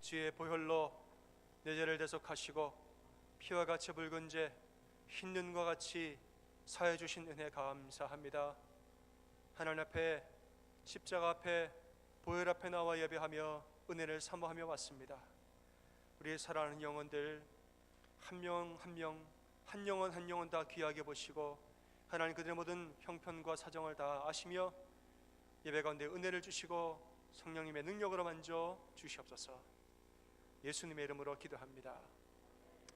주의 보혈로 내 죄를 대속하시고 피와 같이 붉은 죄 흰 눈과 같이 사해 주신 은혜 감사합니다. 하나님 앞에 십자가 앞에 보혈 앞에 나와 예배하며 은혜를 사모하며 왔습니다. 우리의 사랑하는 영혼들 한 명 한 명 한 영혼 한 영혼 다 귀하게 보시고 하나님 그들의 모든 형편과 사정을 다 아시며 예배 가운데 은혜를 주시고 성령님의 능력으로 만져 주시옵소서. 예수님의 이름으로 기도합니다.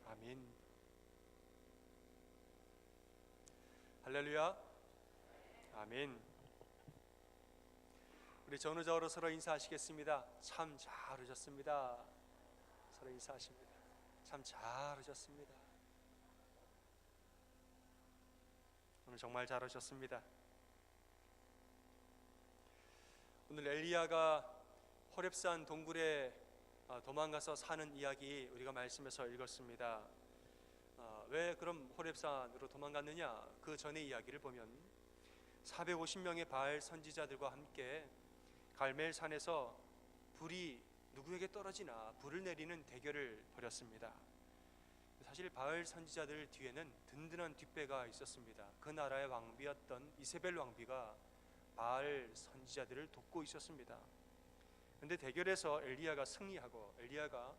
아멘. 할렐루야. 아멘. 우리 전우자로 서로 인사하시겠습니다. 참 잘 오셨습니다. 서로 인사하십니다. 참 잘 오셨습니다. 오늘 정말 잘 오셨습니다. 오늘 엘리야가 호렙산 동굴에 도망가서 사는 이야기 우리가 말씀에서 읽었습니다. 왜 그럼 호렙산으로 도망갔느냐? 그 전의 이야기를 보면 450명의 바알 선지자들과 함께 갈멜산에서 불이 누구에게 떨어지나 불을 내리는 대결을 벌였습니다. 사실 바알 선지자들 뒤에는 든든한 뒷배가 있었습니다. 그 나라의 왕비였던 이세벨 왕비가 바알 선지자들을 돕고 있었습니다. 그런데 대결에서 엘리야가 승리하고 엘리야가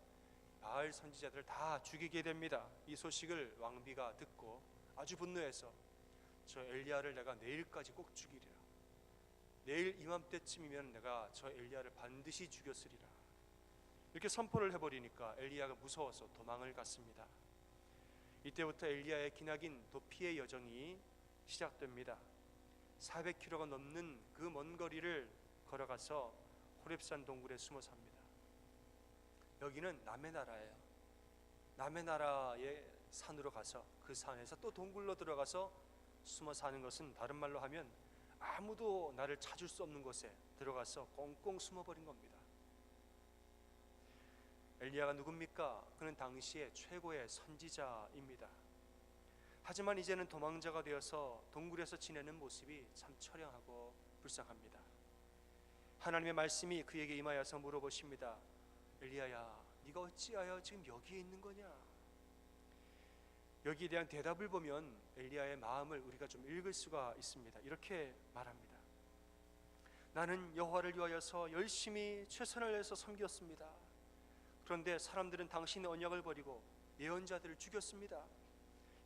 바알 선지자들을 다 죽이게 됩니다. 이 소식을 왕비가 듣고 아주 분노해서 저 엘리야를 내가 내일까지 꼭 죽이리라. 내일 이맘때쯤이면 내가 저 엘리야를 반드시 죽였으리라. 이렇게 선포를 해버리니까 엘리야가 무서워서 도망을 갔습니다. 이때부터 엘리야의 기나긴 도피의 여정이 시작됩니다. 400km가 넘는 그 먼 거리를 걸어가서 호렙산 동굴에 숨어 삽니다. 여기는 남의 나라예요. 남의 나라의 산으로 가서 그 산에서 또 동굴로 들어가서 숨어 사는 것은 다른 말로 하면 아무도 나를 찾을 수 없는 곳에 들어가서 꽁꽁 숨어버린 겁니다. 엘리야가 누굽니까? 그는 당시의 최고의 선지자입니다. 하지만 이제는 도망자가 되어서 동굴에서 지내는 모습이 참 처량하고 불쌍합니다. 하나님의 말씀이 그에게 임하여서 물어보십니다. 엘리야야, 네가 어찌하여 지금 여기에 있는 거냐? 여기에 대한 대답을 보면 엘리야의 마음을 우리가 좀 읽을 수가 있습니다. 이렇게 말합니다. 나는 여호와를 위하여서 열심히 최선을 다해서 섬겼습니다. 그런데 사람들은 당신의 언약을 버리고 예언자들을 죽였습니다.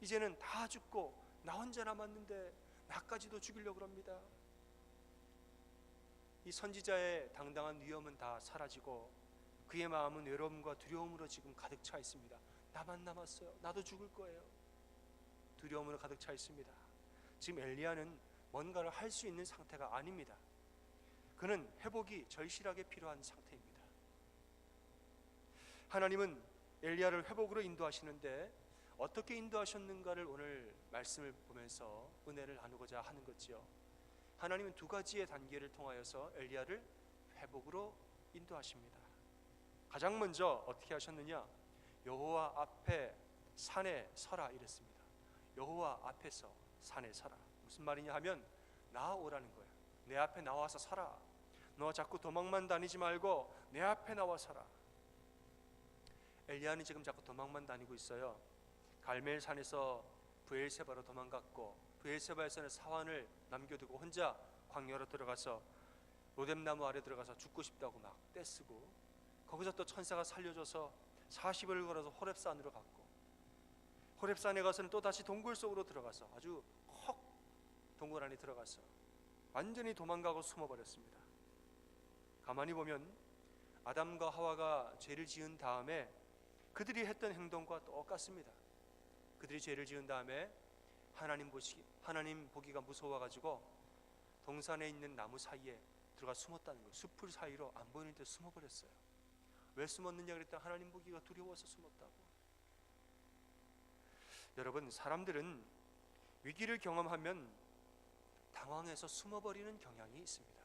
이제는 다 죽고 나 혼자 남았는데 나까지도 죽이려고 합니다. 이 선지자의 당당한 위엄은 다 사라지고 그의 마음은 외로움과 두려움으로 지금 가득 차 있습니다. 나만 남았어요. 나도 죽을 거예요. 두려움으로 가득 차 있습니다. 지금 엘리야는 뭔가를 할 수 있는 상태가 아닙니다. 그는 회복이 절실하게 필요한 상태입니다. 하나님은 엘리야를 회복으로 인도하시는데 어떻게 인도하셨는가를 오늘 말씀을 보면서 은혜를 나누고자 하는 거지요. 하나님은 두 가지의 단계를 통하여서 엘리야를 회복으로 인도하십니다. 가장 먼저 어떻게 하셨느냐? 여호와 앞에 산에 서라 이랬습니다. 여호와 앞에서 산에 서라. 무슨 말이냐 하면 나오라는 거예요. 내 앞에 나와서 서라. 너 자꾸 도망만 다니지 말고 내 앞에 나와 서라. 엘리야는 지금 자꾸 도망만 다니고 있어요. 갈멜산에서 브엘세바로 도망갔고 브엘세바에서는 사환을 남겨두고 혼자 광야로 들어가서 로뎀나무 아래 들어가서 죽고 싶다고 막 떼쓰고 거기서 또 천사가 살려줘서 40일을 걸어서 호렙산으로 갔고 호렙산에 가서는 또 다시 동굴 속으로 들어가서 아주 헉 동굴 안에 들어가서 완전히 도망가고 숨어버렸습니다. 가만히 보면 아담과 하와가 죄를 지은 다음에 그들이 했던 행동과 똑같습니다. 그들이 죄를 지은 다음에 하나님 보기가 무서워가지고 동산에 있는 나무 사이에 들어가 숨었다는 거예요. 숲풀 사이로 안 보이는 데 숨어버렸어요. 왜 숨었느냐 그랬더니 하나님 보기가 두려워서 숨었다고. 여러분, 사람들은 위기를 경험하면 당황해서 숨어버리는 경향이 있습니다.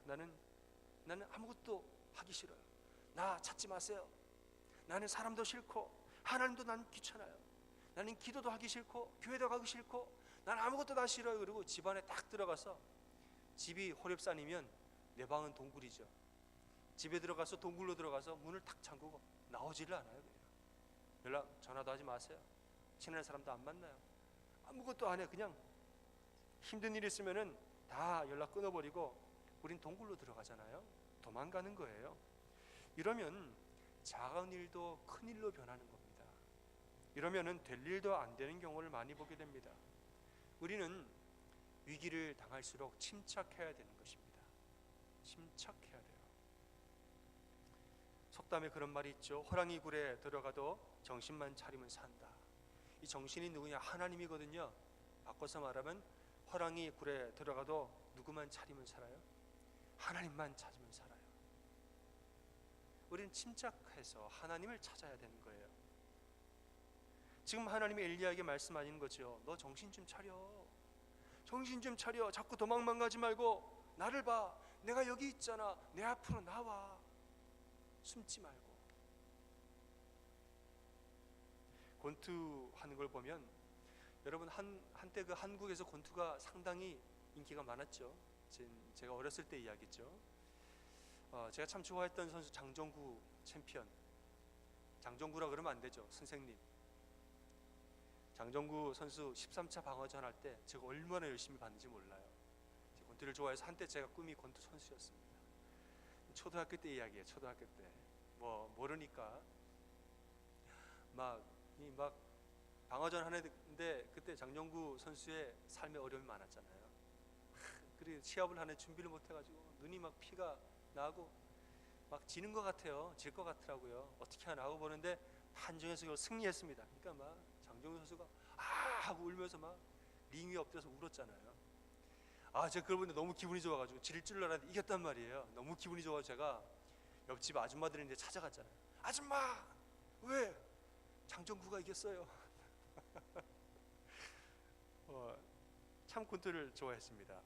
나는 아무것도 하기 싫어요. 나 찾지 마세요. 나는 사람도 싫고 하나님도 난 귀찮아요. 나는 기도도 하기 싫고 교회도 가기 싫고 난 아무것도 다 싫어요. 그리고 집 안에 딱 들어가서 집이 호렙산이면 내 방은 동굴이죠. 집에 들어가서 동굴로 들어가서 문을 탁 잠그고 나오지를 않아요. 그냥 연락 전화도 하지 마세요. 친한 사람도 안 만나요. 아무것도 안 해. 그냥 힘든 일 있으면은 다 연락 끊어버리고 우린 동굴로 들어가잖아요. 도망가는 거예요. 이러면 작은 일도 큰 일로 변하는 겁니다. 이러면은 될 일도 안 되는 경우를 많이 보게 됩니다. 우리는 위기를 당할수록 침착해야 되는 것입니다. 침착해야 돼요. 속담에 그런 말이 있죠. 호랑이 굴에 들어가도 정신만 차리면 산다. 이 정신이 누구냐? 하나님이거든요. 바꿔서 말하면 호랑이 굴에 들어가도 누구만 차리면 살아요? 하나님만 찾으면 살아요. 우리는 침착해서 하나님을 찾아야 되는 거예요. 지금 하나님이 엘리야에게 말씀하시는 거죠. 너 정신 좀 차려. 정신 좀 차려. 자꾸 도망만 가지 말고 나를 봐. 내가 여기 있잖아. 내 앞으로 나와. 숨지 말고. 권투하는 걸 보면 여러분 한때 그 한국에서 권투가 상당히 인기가 많았죠. 제가 어렸을 때 이야기죠. 제가 참 좋아했던 선수 장정구 챔피언. 장정구라 그러면 안 되죠. 선생님. 장정구 선수 13차 방어전 할 때 제가 얼마나 열심히 봤는지 몰라요. 권투를 좋아해서 한때 제가 꿈이 권투 선수였습니다. 초등학교 때 이야기예요. 초등학교 때 뭐 모르니까 막 방어전 하는데 그때 장정구 선수의 삶에 어려움이 많았잖아요. 그리고 시합을 하는 준비를 못 해가지고 눈이 막 피가 나고 막 지는 것 같아요. 질 것 같더라고요. 어떻게 하나 하고 보는데 판정에서 이걸 승리했습니다. 그러니까 막 장정구 선수가 아 하고 울면서 막 링 위에 엎드려서 울었잖아요. 제가 그걸 보는데 너무 기분이 좋아가지고 질 줄 알았는데 이겼단 말이에요. 너무 기분이 좋아서 제가 옆집 아줌마들이 이제 찾아갔잖아요. 아줌마 왜 장정구가 이겼어요? 참 권투를 좋아했습니다.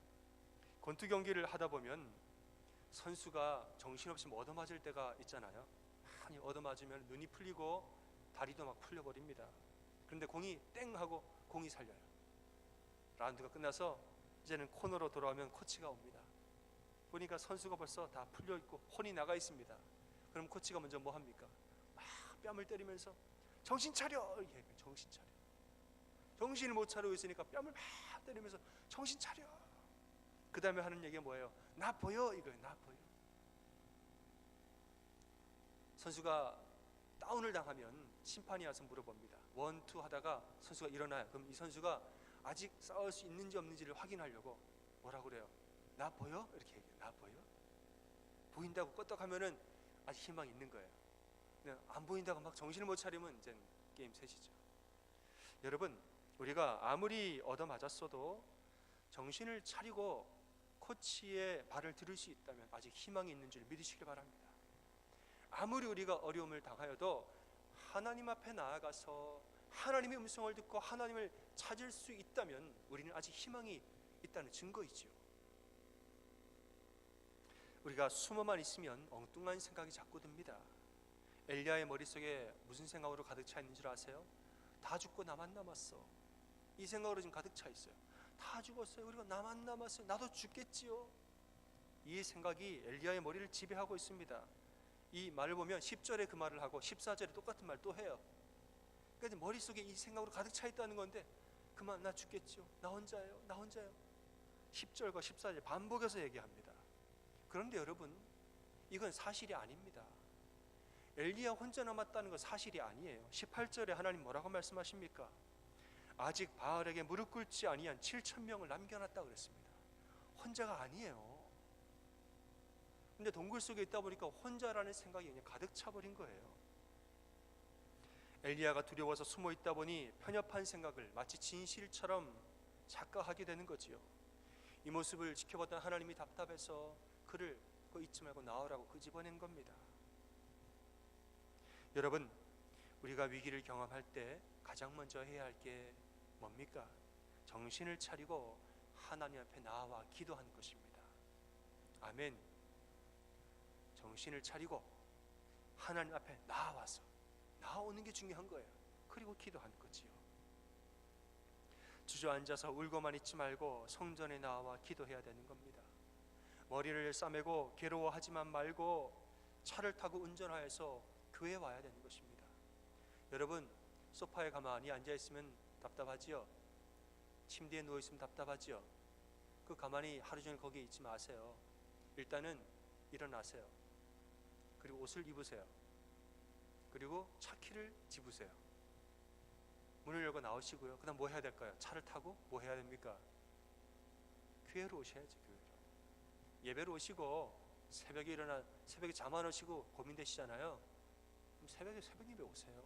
권투 경기를 하다 보면 선수가 정신없이 얻어맞을 때가 있잖아요. 많이 얻어맞으면 눈이 풀리고 다리도 막 풀려버립니다. 그런데 공이 땡 하고 공이 살려요. 라운드가 끝나서 이제는 코너로 돌아오면 코치가 옵니다. 보니까 선수가 벌써 다 풀려있고 혼이 나가 있습니다. 그럼 코치가 먼저 뭐 합니까? 막 뺨을 때리면서 정신 차려! 이렇게 얘기해요. 정신 차려. 정신을 못 차리고 있으니까 뺨을 막 때리면서 정신 차려! 그 다음에 하는 얘기가 뭐예요? 나 보여! 이거예요. 나 보여. 선수가 다운을 당하면 심판이 와서 물어봅니다. 1, 2 하다가 선수가 일어나요. 그럼 이 선수가 아직 싸울 수 있는지 없는지를 확인하려고 뭐라고 그래요? 나 보여? 이렇게 얘기해요. 나 보여? 보인다고 껐떡하면은 아직 희망이 있는 거예요. 안 보인다고 막 정신을 못 차리면 이제 게임 셋이죠. 여러분, 우리가 아무리 얻어맞았어도 정신을 차리고 코치의 말을 들을 수 있다면 아직 희망이 있는 줄 믿으시길 바랍니다. 아무리 우리가 어려움을 당하여도 하나님 앞에 나아가서 하나님의 음성을 듣고 하나님을 찾을 수 있다면 우리는 아직 희망이 있다는 증거이지요. 우리가 숨어만 있으면 엉뚱한 생각이 자꾸 듭니다. 엘리야의 머릿속에 무슨 생각으로 가득 차 있는 줄 아세요? 다 죽고 나만 남았어. 이 생각으로 지금 가득 차 있어요. 다 죽었어요. 그리고 나만 남았어요. 나도 죽겠지요. 이 생각이 엘리야의 머리를 지배하고 있습니다. 이 말을 보면 10절에 그 말을 하고 14절에 똑같은 말 또 해요. 그러니까 머릿속에 이 생각으로 가득 차 있다는 건데 그만 나 죽겠죠. 나 혼자예요. 나 혼자요. 10절과 14절 반복해서 얘기합니다. 그런데 여러분, 이건 사실이 아닙니다. 엘리야 혼자 남았다는 건 사실이 아니에요. 18절에 하나님 뭐라고 말씀하십니까? 아직 바알에게 무릎 꿇지 아니한 7,000명을 남겨놨다 그랬습니다. 혼자가 아니에요. 근데 동굴 속에 있다 보니까 혼자라는 생각이 그냥 가득 차버린 거예요. 엘리야가 두려워서 숨어 있다 보니 편협한 생각을 마치 진실처럼 착각하게 되는 거지요. 이 모습을 지켜봤던 하나님이 답답해서 그를 그거 잊지 말고 나오라고 끄집어낸 겁니다. 여러분, 우리가 위기를 경험할 때 가장 먼저 해야 할 게 뭡니까? 정신을 차리고 하나님 앞에 나와 기도하는 것입니다. 아멘. 정신을 차리고 하나님 앞에 나오는 게 중요한 거예요. 그리고 기도하는 거지요. 주저앉아서 울고만 있지 말고 성전에 나와 기도해야 되는 겁니다. 머리를 싸매고 괴로워하지만 말고 차를 타고 운전하여서 교회에 와야 되는 것입니다. 여러분, 소파에 가만히 앉아있으면 답답하지요? 침대에 누워있으면 답답하지요? 그 가만히 하루 종일 거기에 있지 마세요. 일단은 일어나세요. 그리고 옷을 입으세요. 그리고 차 키를 집으세요. 문을 열고 나오시고요. 그 다음 뭐 해야 될까요? 차를 타고 뭐 해야 됩니까? 교회로 오셔야지. 교회로. 예배로 오시고 새벽에 일어나 새벽에 잠 안 오시고 고민되시잖아요. 그럼 새벽 예배 오세요.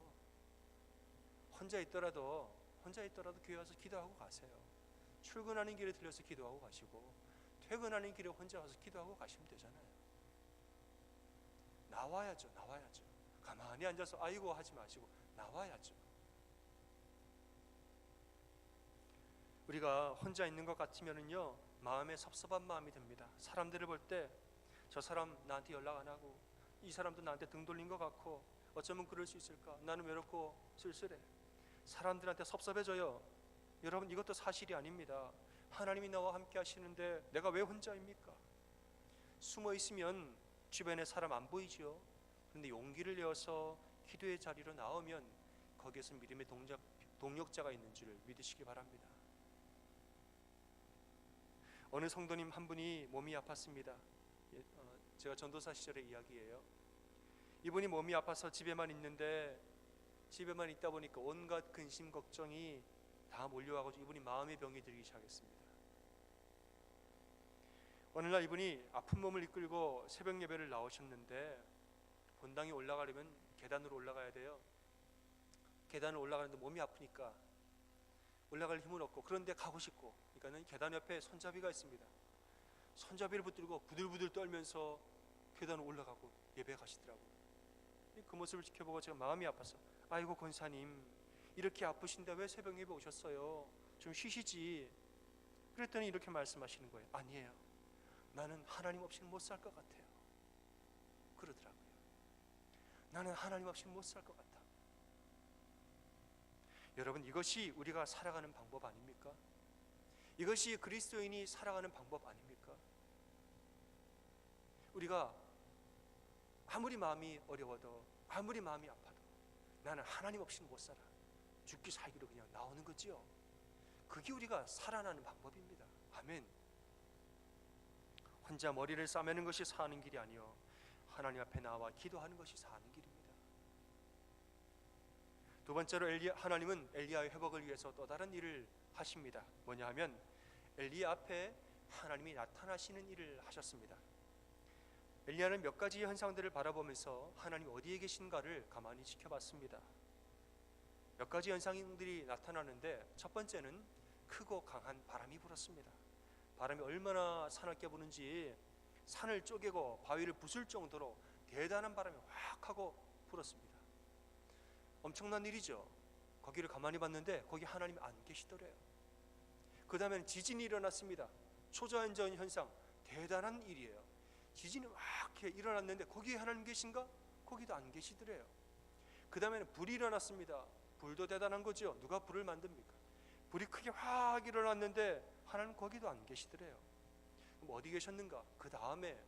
혼자 있더라도 교회 와서 기도하고 가세요. 출근하는 길에 들려서 기도하고 가시고 퇴근하는 길에 혼자 와서 기도하고 가시면 되잖아요. 나와야죠. 가만히 앉아서 아이고 하지 마시고 나와야죠. 우리가 혼자 있는 것 같으면은요, 마음에 섭섭한 마음이 듭니다. 사람들을 볼 때 저 사람 나한테 연락 안 하고 이 사람도 나한테 등 돌린 것 같고 어쩌면 그럴 수 있을까? 나는 외롭고 쓸쓸해. 사람들한테 섭섭해져요. 여러분, 이것도 사실이 아닙니다. 하나님이 나와 함께 하시는데 내가 왜 혼자입니까? 숨어 있으면 주변에 사람 안 보이지요. 그런데 용기를 내어서 기도의 자리로 나오면 거기에서 믿음의 동력자가 있는 줄 믿으시기 바랍니다. 어느 성도님 한 분이 몸이 아팠습니다. 제가 전도사 시절의 이야기예요. 이분이 몸이 아파서 집에만 있다 보니까 온갖 근심 걱정이 다 몰려와가지고 이분이 마음의 병이 들기 시작했습니다. 어느 날 이분이 아픈 몸을 이끌고 새벽 예배를 나오셨는데 본당에 올라가려면 계단으로 올라가야 돼요. 계단을 올라가는데 몸이 아프니까 올라갈 힘은 없고, 그런데 가고 싶고, 그러니까는 계단 옆에 손잡이가 있습니다. 손잡이를 붙들고 부들부들 떨면서 계단을 올라가고 예배 가시더라고요. 그 모습을 지켜보고 제가 마음이 아파서, 아이고 권사님, 이렇게 아프신데 왜 새벽 예배 오셨어요? 좀 쉬시지. 그랬더니 이렇게 말씀하시는 거예요. 아니에요, 나는 하나님 없이는 못 살 것 같아요. 그러더라고요. 나는 하나님 없이는 못 살 것 같아. 여러분, 이것이 우리가 살아가는 방법 아닙니까? 이것이 그리스도인이 살아가는 방법 아닙니까? 우리가 아무리 마음이 어려워도 아무리 마음이 아파도 나는 하나님 없이는 못 살아, 죽기 살기로 그냥 나오는 거지요. 그게 우리가 살아나는 방법입니다. 아멘. 혼자 머리를 싸매는 것이 사는 길이 아니요, 하나님 앞에 나와 기도하는 것이 사는 길입니다. 두 번째로 하나님은 엘리야의 회복을 위해서 또 다른 일을 하십니다. 뭐냐 하면 엘리야 앞에 하나님이 나타나시는 일을 하셨습니다. 엘리야는 몇 가지 현상들을 바라보면서 하나님 어디에 계신가를 가만히 지켜봤습니다. 몇 가지 현상들이 나타나는데 첫 번째는 크고 강한 바람이 불었습니다. 바람이 얼마나 사납게 부는지 산을 쪼개고 바위를 부술 정도로 대단한 바람이 확 하고 불었습니다. 엄청난 일이죠. 거기를 가만히 봤는데 거기 하나님이 안 계시더래요. 그 다음에는 지진이 일어났습니다. 초자연적 현상, 대단한 일이에요. 지진이 막 일어났는데 거기에 하나님 계신가? 거기도 안 계시더래요. 그 다음에는 불이 일어났습니다. 불도 대단한 거죠. 누가 불을 만듭니까? 불이 크게 확 일어났는데 하나님 거기도 안 계시더래요. 그럼 어디 계셨는가? 그 다음에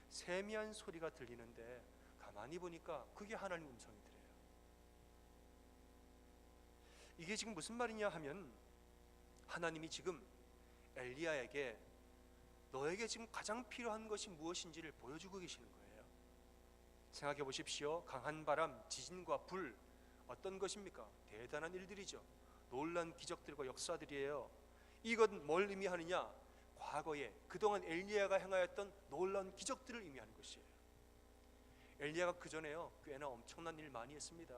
세미한 소리가 들리는데 가만히 보니까 그게 하나님 음성이더래요. 이게 지금 무슨 말이냐 하면 하나님이 지금 엘리야에게 너에게 지금 가장 필요한 것이 무엇인지를 보여주고 계시는 거예요. 생각해 보십시오. 강한 바람, 지진과 불, 어떤 것입니까? 대단한 일들이죠. 놀란 기적들과 역사들이에요. 이건 뭘 의미하느냐? 과거에 그동안 엘리야가 행하였던 놀라운 기적들을 의미하는 것이에요. 엘리야가 그 전에요, 꽤나 엄청난 일 많이 했습니다.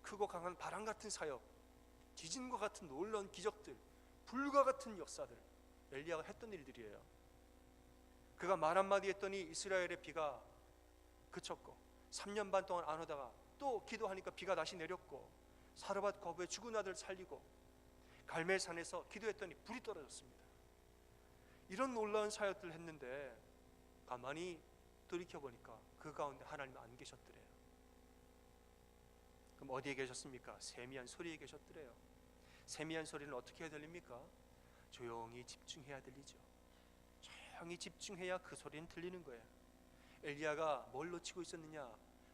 크고 강한 바람 같은 사역, 지진과 같은 놀라운 기적들, 불과 같은 역사들, 엘리야가 했던 일들이에요. 그가 말 한마디 했더니 이스라엘의 비가 그쳤고 3년 반 동안 안 오다가 또 기도하니까 비가 다시 내렸고, 사르밧 거부에 죽은 아들 살리고, 갈멜산에서 기도했더니 불이 떨어졌습니다. 이런 놀라운 사역들을 했는데 가만히 돌이켜보니까 그 가운데 하나님은 안 계셨더래요. 그럼 어디에 계셨습니까? 세미한 소리에 계셨더래요. 세미한 소리는 어떻게 해야 들립니까? 조용히 집중해야 들리죠. 조용히 집중해야 그 소리는 들리는 거예요. 엘리야가 뭘 놓치고 있었느냐?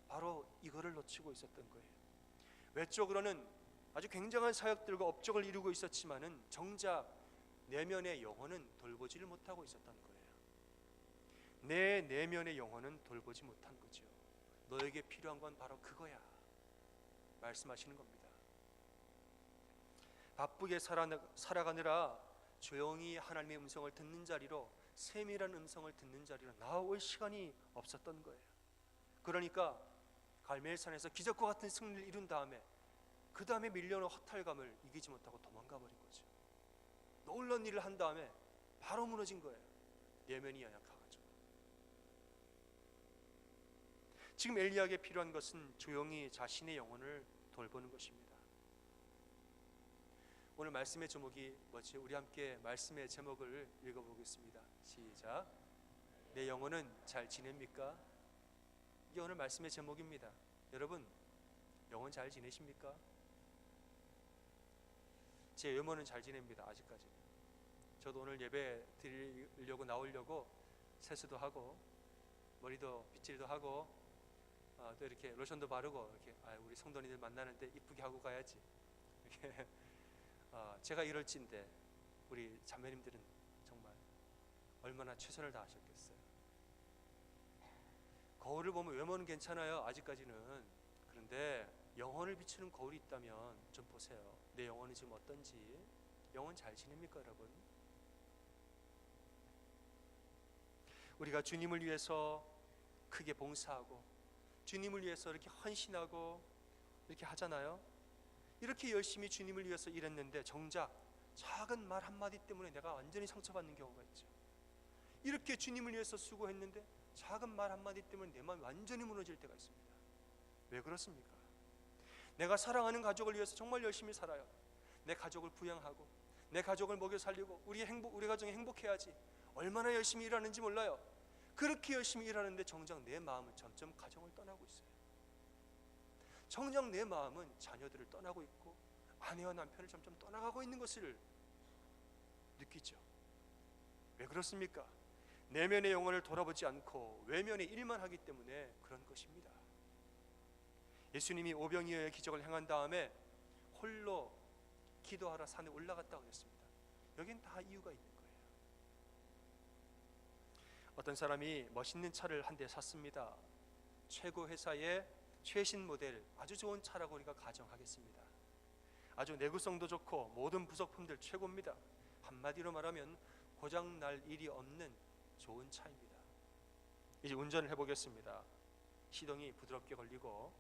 바로 이거를 놓치고 있었던 거예요. 외적으로는 아주 굉장한 사역들과 업적을 이루고 있었지만은 정작 내면의 영혼은 돌보지를 못하고 있었던 거예요. 내 내면의 영혼은 돌보지 못한 거죠. 너에게 필요한 건 바로 그거야 말씀하시는 겁니다. 바쁘게 살아가느라 조용히 하나님의 음성을 듣는 자리로, 세밀한 음성을 듣는 자리로 나올 시간이 없었던 거예요. 그러니까 갈멜산에서 기적과 같은 승리를 이룬 다음에 그 다음에 밀려오는 허탈감을 이기지 못하고 도망가 버린 거죠. 놀라운 일을 한 다음에 바로 무너진 거예요. 내면이 연약해가지고. 지금 엘리야에게 필요한 것은 조용히 자신의 영혼을 돌보는 것입니다. 오늘 말씀의 제목이 뭐지? 우리 함께 말씀의 제목을 읽어보겠습니다. 시작. 내 영혼은 잘 지냅니까? 이게 오늘 말씀의 제목입니다. 여러분, 영혼 잘 지내십니까? 제 외모는 잘 지냅니다. 아직까지. 저도 오늘 예배 드리려고 나오려고 세수도 하고 머리도 빗질도 하고 또 이렇게 로션도 바르고 이렇게 우리 성도님들 만나는데 이쁘게 하고 가야지 이렇게 제가 이럴진데 우리 자매님들은 정말 얼마나 최선을 다하셨겠어요. 거울을 보면 외모는 괜찮아요. 아직까지는. 그런데 영혼을 비추는 거울이 있다면 좀 보세요. 내 영혼이 지금 어떤지. 영혼 잘 지냅니까 여러분? 우리가 주님을 위해서 크게 봉사하고 주님을 위해서 이렇게 헌신하고 이렇게 하잖아요. 이렇게 열심히 주님을 위해서 일했는데 정작 작은 말 한마디 때문에 내가 완전히 상처받는 경우가 있죠. 이렇게 주님을 위해서 수고했는데 작은 말 한마디 때문에 내 마음이 완전히 무너질 때가 있습니다. 왜 그렇습니까? 내가 사랑하는 가족을 위해서 정말 열심히 살아요. 내 가족을 부양하고 내 가족을 먹여 살리고 우리 가정이 행복해야지 얼마나 열심히 일하는지 몰라요. 그렇게 열심히 일하는데 정작 내 마음은 점점 가정을 떠나고 있어요. 정작 내 마음은 자녀들을 떠나고 있고 아내와 남편을 점점 떠나가고 있는 것을 느끼죠. 왜 그렇습니까? 내면의 영혼을 돌아보지 않고 외면의 일만 하기 때문에 그런 것입니다. 예수님이 오병이어의 기적을 행한 다음에 홀로 기도하러 산에 올라갔다고 했습니다. 여긴 다 이유가 있는 거예요. 어떤 사람이 멋있는 차를 한 대 샀습니다. 최고 회사의 최신 모델 아주 좋은 차라고 우리가 가정하겠습니다. 아주 내구성도 좋고 모든 부속품들 최고입니다. 한마디로 말하면 고장 날 일이 없는 좋은 차입니다. 이제 운전을 해보겠습니다. 시동이 부드럽게 걸리고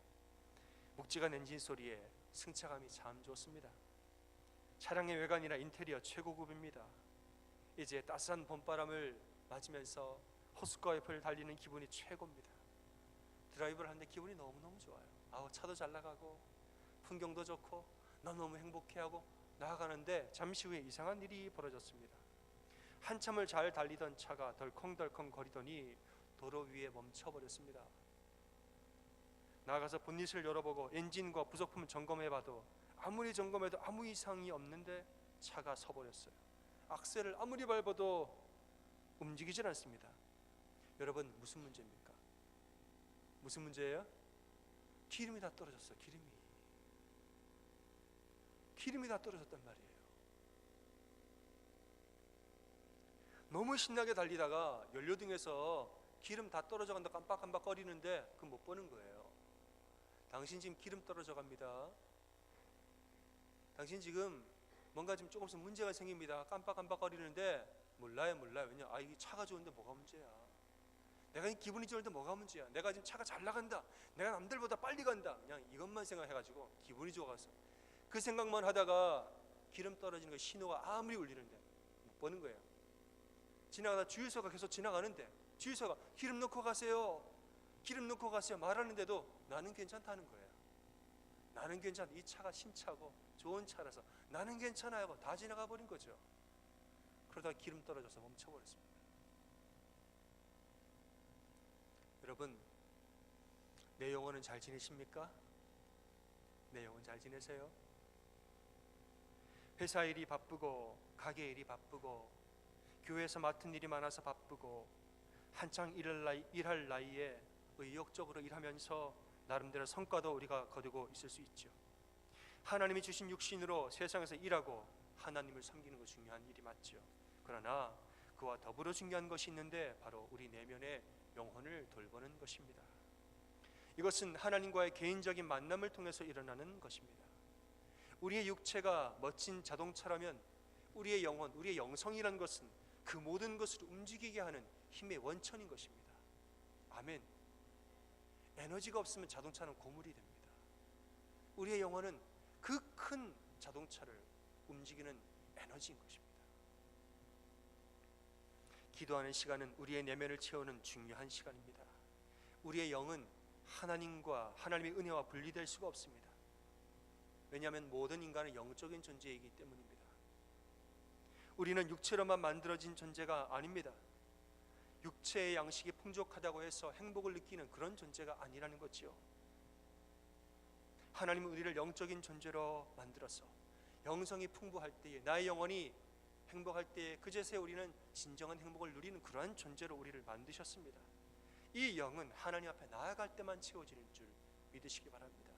묵직한 엔진 소리에 승차감이 참 좋습니다. 차량의 외관이나 인테리어 최고급입니다. 이제 따스한 봄바람을 맞으면서 호숫가 옆을 달리는 기분이 최고입니다. 드라이브를 하는데 기분이 너무너무 좋아요. 차도 잘 나가고 풍경도 좋고 너무 행복해하고 나아가는데 잠시 후에 이상한 일이 벌어졌습니다. 한참을 잘 달리던 차가 덜컹덜컹 거리더니 도로 위에 멈춰버렸습니다. 나가서 본닛을 열어보고 엔진과 부속품을 점검해봐도 아무리 점검해도 아무 이상이 없는데 차가 서버렸어요. 악셀을 아무리 밟아도 움직이질 않습니다. 여러분, 무슨 문제입니까? 무슨 문제예요? 기름이 다 떨어졌어요. 기름이 다 떨어졌단 말이에요. 너무 신나게 달리다가 연료등에서 기름 다 떨어져 간다 깜빡깜빡 거리는데 그건 못 보는 거예요. 당신 지금 기름 떨어져 갑니다. 당신 지금 뭔가 지금 조금씩 문제가 생깁니다. 깜빡깜빡 거리는데 몰라요. 왜냐? 이 차가 좋은데 뭐가 문제야? 내가 기분이 좋은데 뭐가 문제야? 내가 지금 차가 잘 나간다. 내가 남들보다 빨리 간다. 그냥 이것만 생각해가지고 기분이 좋아서 그 생각만 하다가 기름 떨어지는 거 신호가 아무리 울리는데 못 보는 거예요. 지나가다 주유소가 계속 지나가는데 주유소가 기름 넣고 가세요. 말하는데도 나는 괜찮다는 거예요. 나는 괜찮아. 이 차가 신차고 좋은 차라서 나는 괜찮아요 하고 다 지나가 버린 거죠. 그러다가 기름 떨어져서 멈춰버렸습니다. 여러분, 내 영혼은 잘 지내십니까? 내 영혼 잘 지내세요? 회사 일이 바쁘고 가게 일이 바쁘고 교회에서 맡은 일이 많아서 바쁘고 한창 일할 나이에 의욕적으로 일하면서 나름대로 성과도 우리가 거두고 있을 수 있죠. 하나님이 주신 육신으로 세상에서 일하고 하나님을 섬기는 것 중요한 일이 맞죠. 그러나 그와 더불어 중요한 것이 있는데 바로 우리 내면의 영혼을 돌보는 것입니다. 이것은 하나님과의 개인적인 만남을 통해서 일어나는 것입니다. 우리의 육체가 멋진 자동차라면 우리의 영혼, 우리의 영성이란 것은 그 모든 것을 움직이게 하는 힘의 원천인 것입니다. 아멘. 에너지가 없으면 자동차는 고물이 됩니다. 우리의 영혼은 그 큰 자동차를 움직이는 에너지인 것입니다. 기도하는 시간은 우리의 내면을 채우는 중요한 시간입니다. 우리의 영은 하나님과 하나님의 은혜와 분리될 수가 없습니다. 왜냐하면 모든 인간은 영적인 존재이기 때문입니다. 우리는 육체로만 만들어진 존재가 아닙니다. 육체의 양식이 풍족하다고 해서 행복을 느끼는 그런 존재가 아니라는 거지요. 하나님은 우리를 영적인 존재로 만들어서 영성이 풍부할 때에, 나의 영혼이 행복할 때에 그제서야 우리는 진정한 행복을 누리는 그러한 존재로 우리를 만드셨습니다. 이 영은 하나님 앞에 나아갈 때만 채워지는 줄 믿으시기 바랍니다.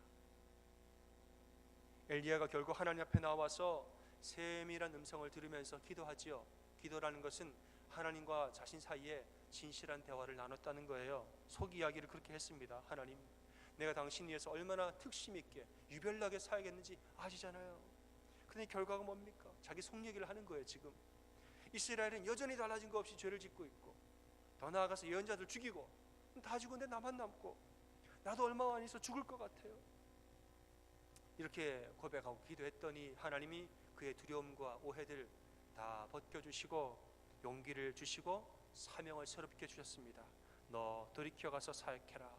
엘리야가 결국 하나님 앞에 나와서 세밀한 음성을 들으면서 기도하지요. 기도라는 것은 하나님과 자신 사이에 진실한 대화를 나눴다는 거예요. 속 이야기를 그렇게 했습니다. 하나님, 내가 당신 위해서 얼마나 특심 있게 유별나게 살겠는지 아시잖아요. 근데 결과가 뭡니까? 자기 속 얘기를 하는 거예요. 지금 이스라엘은 여전히 달라진 거 없이 죄를 짓고 있고, 더 나아가서 예언자들 죽이고, 다 죽은데 나만 남고, 나도 얼마 안 있어 죽을 것 같아요. 이렇게 고백하고 기도했더니 하나님이 그의 두려움과 오해들 다 벗겨주시고 용기를 주시고 사명을 새롭게 주셨습니다. 너 돌이켜 가서 사역해라.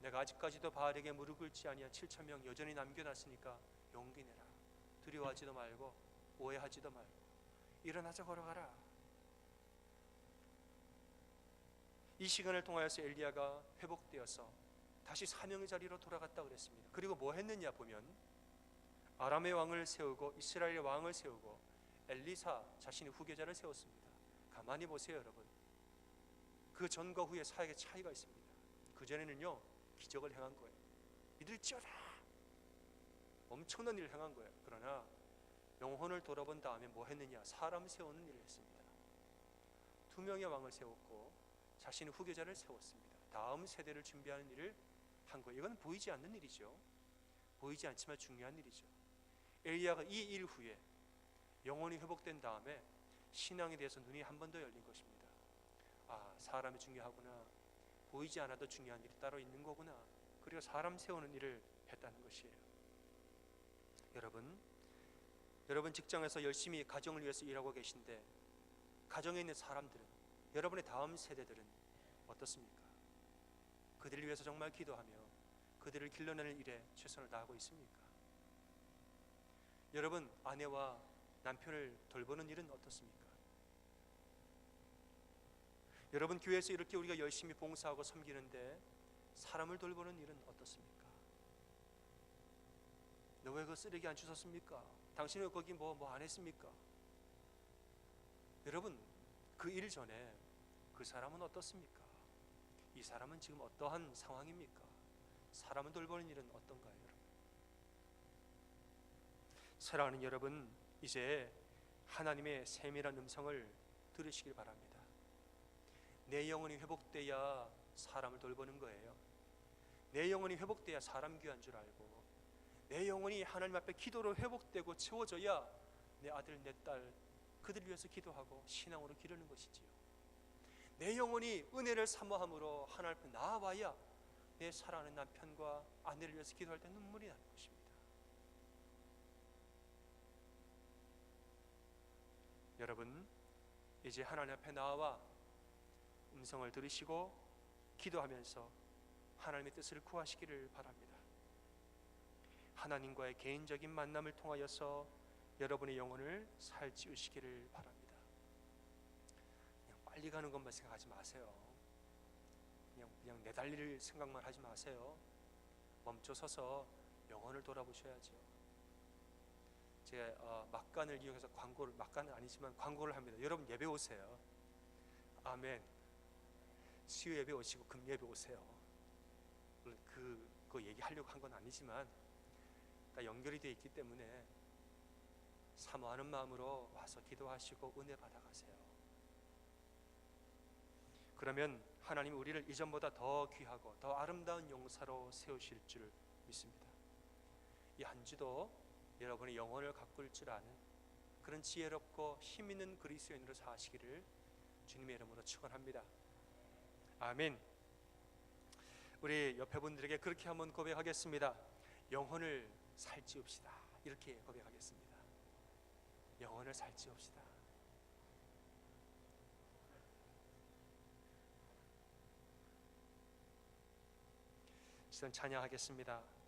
내가 아직까지도 바알에게 무릎 꿇지 아니한 7,000명 여전히 남겨놨으니까 용기 내라. 두려워하지도 말고 오해하지도 말고 일어나서 걸어가라. 이 시간을 통하여서 엘리야가 회복되어서 다시 사명의 자리로 돌아갔다 그랬습니다. 그리고 뭐 했느냐 보면 아람의 왕을 세우고 이스라엘의 왕을 세우고 엘리사 자신의 후계자를 세웠습니다. 가만히 보세요, 여러분. 그 전과 후의 사역의 차이가 있습니다. 그 전에는요 기적을 행한 거예요. 믿을지어다, 엄청난 일을 행한 거예요. 그러나 영혼을 돌아본 다음에 뭐 했느냐? 사람 세우는 일을 했습니다. 2명의 왕을 세웠고 자신의 후계자를 세웠습니다. 다음 세대를 준비하는 일을 한 거예요. 이건 보이지 않는 일이죠. 보이지 않지만 중요한 일이죠. 엘리야가 이 일 후에 영혼이 회복된 다음에 신앙에 대해서 눈이 한 번 더 열린 것입니다. 아, 사람이 중요하구나. 보이지 않아도 중요한 일이 따로 있는 거구나. 그리고 사람 세우는 일을 했다는 것이에요. 여러분 직장에서 열심히 가정을 위해서 일하고 계신데 가정에 있는 사람들은, 여러분의 다음 세대들은 어떻습니까? 그들을 위해서 정말 기도하며 그들을 길러내는 일에 최선을 다하고 있습니까? 여러분 아내와 남편을 돌보는 일은 어떻습니까? 여러분 교회에서 이렇게 우리가 열심히 봉사하고 섬기는데 사람을 돌보는 일은 어떻습니까? 너 왜 그 쓰레기 안 주웠습니까? 당신은 거기 뭐 안 했습니까? 여러분 그 일 전에 그 사람은 어떻습니까? 이 사람은 지금 어떠한 상황입니까? 사람을 돌보는 일은 어떤가요, 여러분? 사랑하는 여러분, 이제 하나님의 세밀한 음성을 들으시길 바랍니다. 내 영혼이 회복돼야 사람을 돌보는 거예요. 내 영혼이 회복돼야 사람 귀한 줄 알고, 내 영혼이 하나님 앞에 기도로 회복되고 채워져야 내 아들, 내 딸 그들을 위해서 기도하고 신앙으로 기르는 것이지요. 내 영혼이 은혜를 사모함으로 하나님 앞에 나아와야 내 사랑하는 남편과 아내를 위해서 기도할 때 눈물이 나는 것입니다. 여러분 이제 하나님 앞에 나와 음성을 들으시고 기도하면서 하나님의 뜻을 구하시기를 바랍니다. 하나님과의 개인적인 만남을 통하여서 여러분의 영혼을 살찌우시기를 바랍니다. 그냥 빨리 가는 것만 생각하지 마세요. 그냥 내달릴 생각만 하지 마세요. 멈춰서서 영혼을 돌아보셔야죠. 제가 막간을 이용해서 막간은 아니지만 광고를 합니다. 여러분 예배 오세요. 아멘. 수요 예배 오시고 금 예배 오세요. 물론 그거 얘기하려고 한 건 아니지만 다 연결이 되어 있기 때문에 사모하는 마음으로 와서 기도하시고 은혜 받아가세요. 그러면 하나님 우리를 이전보다 더 귀하고 더 아름다운 용사로 세우실 줄 믿습니다. 이 한 주도 여러분의 영혼을 가꿀 줄 아는 그런 지혜롭고 힘있는 그리스도인으로 사시기를 주님의 이름으로 축원합니다. 아멘. 우리 옆에 분들에게 그렇게 한번 고백하겠습니다. 영혼을 살찌웁시다. 이렇게 고백하겠습니다. 영혼을 살찌웁시다. 시선 찬양하겠습니다.